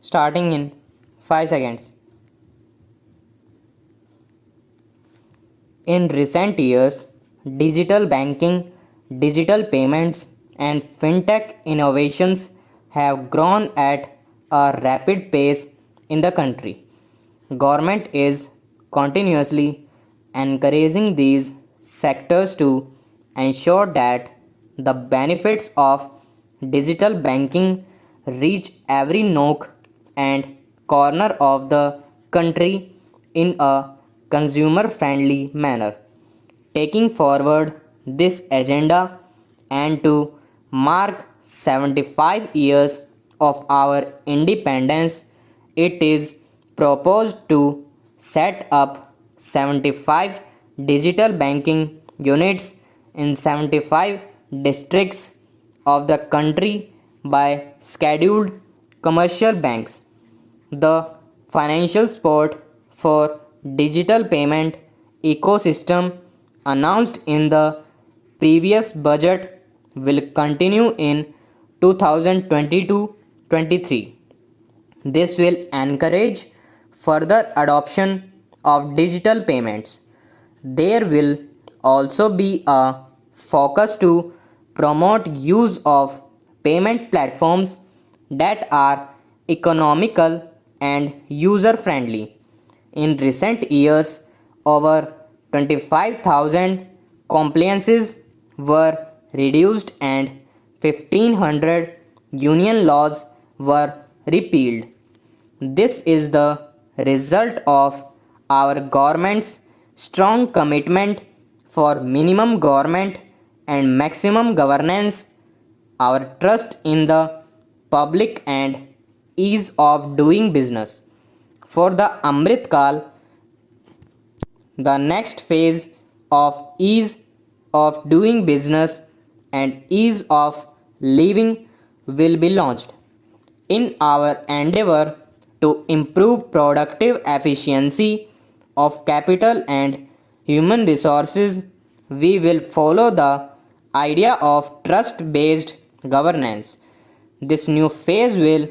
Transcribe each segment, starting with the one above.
starting in 5 seconds. In recent years, digital banking, digital payments, and fintech innovations have grown at a rapid pace in the country. Government is continuously encouraging these sectors to ensure that the benefits of digital banking reach every nook and corner of the country in a consumer friendly manner. Taking forward this agenda and to mark 75 years of our independence, it is proposed to set up 75 digital banking units in 75 districts of the country by scheduled commercial banks. The financial support for digital payment ecosystem announced in the previous budget will continue in 2022-23. This will encourage further adoption of digital payments. There will also be a focus to promote use of payment platforms that are economical and user friendly. In recent years, over 25,000 compliances were reduced and 1500 union laws were repealed. This is the result of our government's strong commitment for minimum government and maximum governance, our trust in the public and ease of doing business. For the Amrit Kal, the next phase of ease of doing business and ease of living will be launched. In our endeavor to improve productive efficiency of capital and human resources, we will follow the idea of trust based governance. This new phase will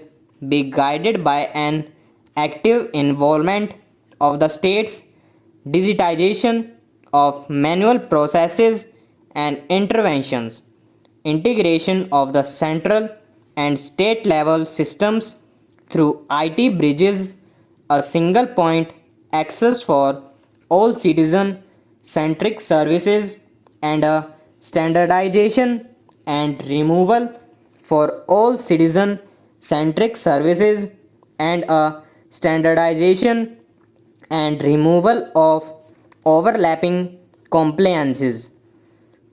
be guided by an active involvement of the states, digitization of manual processes and interventions, integration of the central and state level systems through IT bridges, a single point access for all citizen centric services, and a standardization and removal for all citizen centric services and a standardization and removal of overlapping compliances,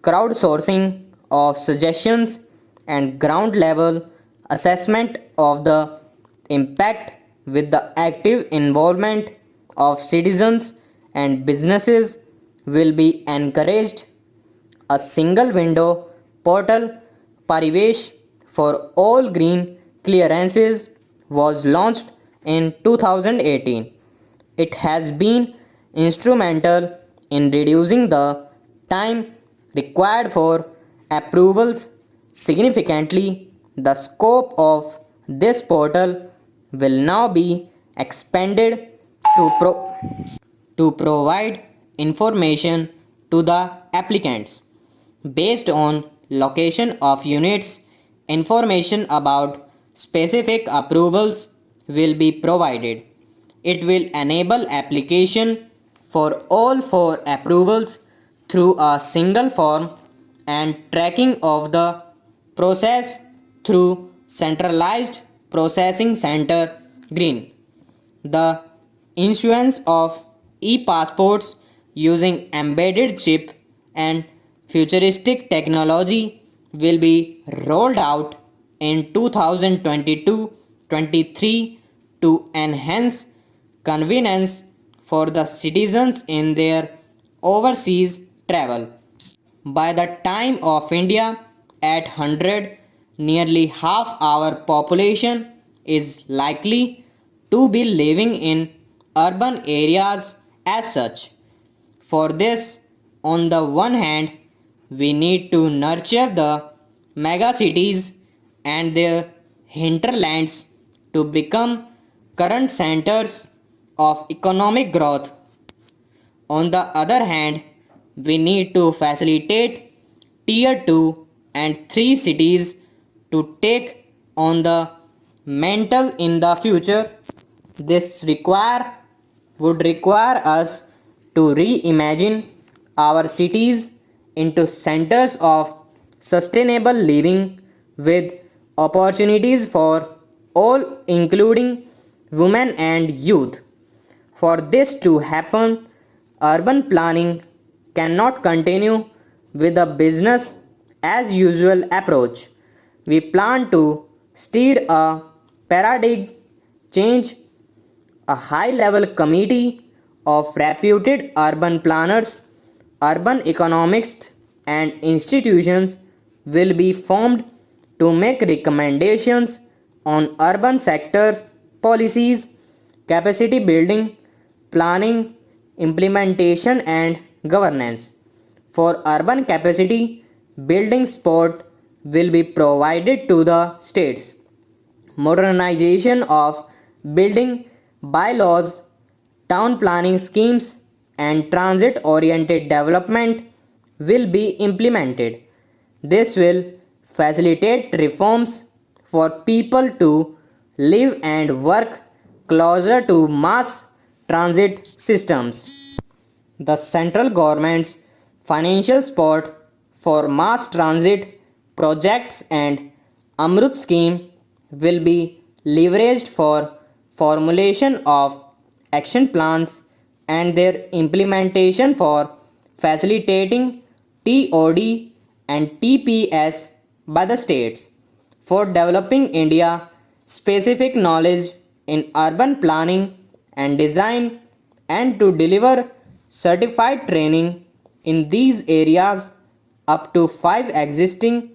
crowdsourcing of suggestions, and ground level assessment of the impact with the active involvement of citizens and businesses will be encouraged. A single window portal Parivesh for all green clearances was launched in 2018. It has been instrumental in reducing the time required for approvals significantly. The scope of this portal will now be expanded to provide information to the applicants based on location of units. Information about specific approvals will be provided. It will enable application for all four approvals through a single form and tracking of the process through centralized processing center green. The issuance of e-passports using embedded chip and futuristic technology will be rolled out in 2022-23 to enhance convenience for the citizens in their overseas travel. By the time of India at 100, nearly half our population is likely to be living in urban areas as such. For this, on the one hand, we need to nurture the megacities and their hinterlands to become current centers of economic growth. On the other hand, we need to facilitate Tier 2 and 3 cities to take on the mantle in the future. This would require us to reimagine our cities into centers of sustainable living with opportunities for all, including women and youth. For this to happen, urban planning cannot continue with a business as usual approach. We plan to steer a paradigm change. A high level committee of reputed urban planners, urban economists, and institutions will be formed to make recommendations on urban sectors, policies, capacity building, planning, implementation, and governance. For urban capacity building, support will be provided to the states. Modernization of building bylaws, town planning schemes, and transit oriented development will be implemented. This will facilitate reforms for people to live and work closer to mass transit systems. The central government's financial support for mass transit projects and Amrut scheme will be leveraged for formulation of action plans and their implementation for facilitating TOD and TPS by the states. For developing India specific knowledge in urban planning and design and to deliver certified training in these areas, up to 5 existing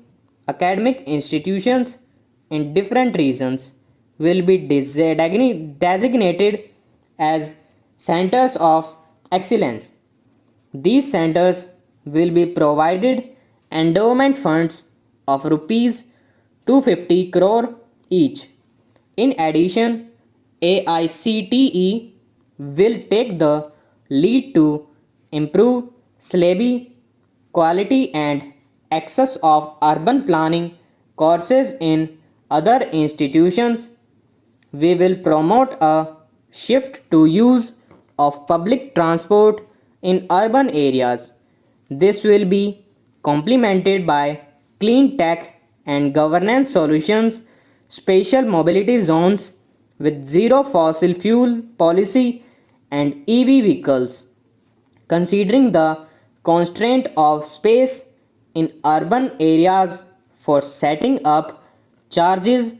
academic institutions in different regions will be designated as centers of excellence. These centers will be provided endowment funds of rupees 250 crore each. In addition, AICTE will take the lead to improve syllabi quality and access of urban planning courses in other institutions. We will promote a shift to use of public transport in urban areas. This will be complemented by clean tech and governance solutions, special mobility zones with zero fossil fuel policy and EV vehicles. Considering the constraint of space in urban areas for setting up charges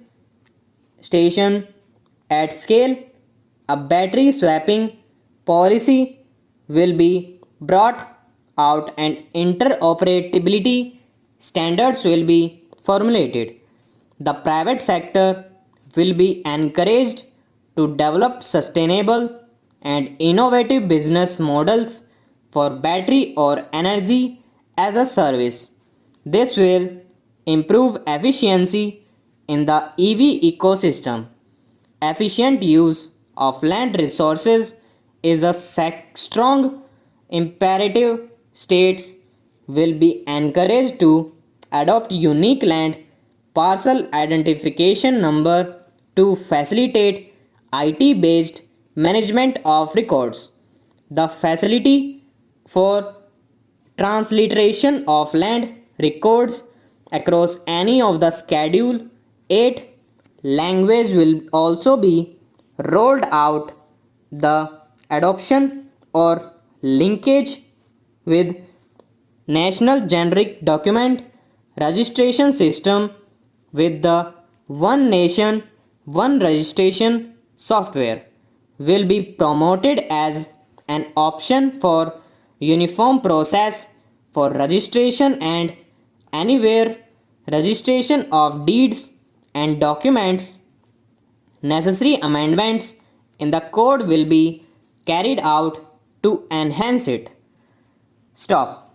station at scale, a battery swapping policy will be brought out and interoperability standards will be formulated. The private sector will be encouraged to develop sustainable and innovative business models for battery or energy as a service. This will improve efficiency in the EV ecosystem. Efficient use of land resources is a strong imperative. States will be encouraged to adopt unique land parcel identification number to facilitate IT based management of records. The facility for transliteration of land records across any of the Schedule 8 language will also be rolled out. The adoption or linkage with National Generic Document Registration System with the One Nation, One Registration software will be promoted as an option for uniform process for registration and anywhere registration of deeds and documents. Necessary amendments in the code will be carried out to enhance it. Stop.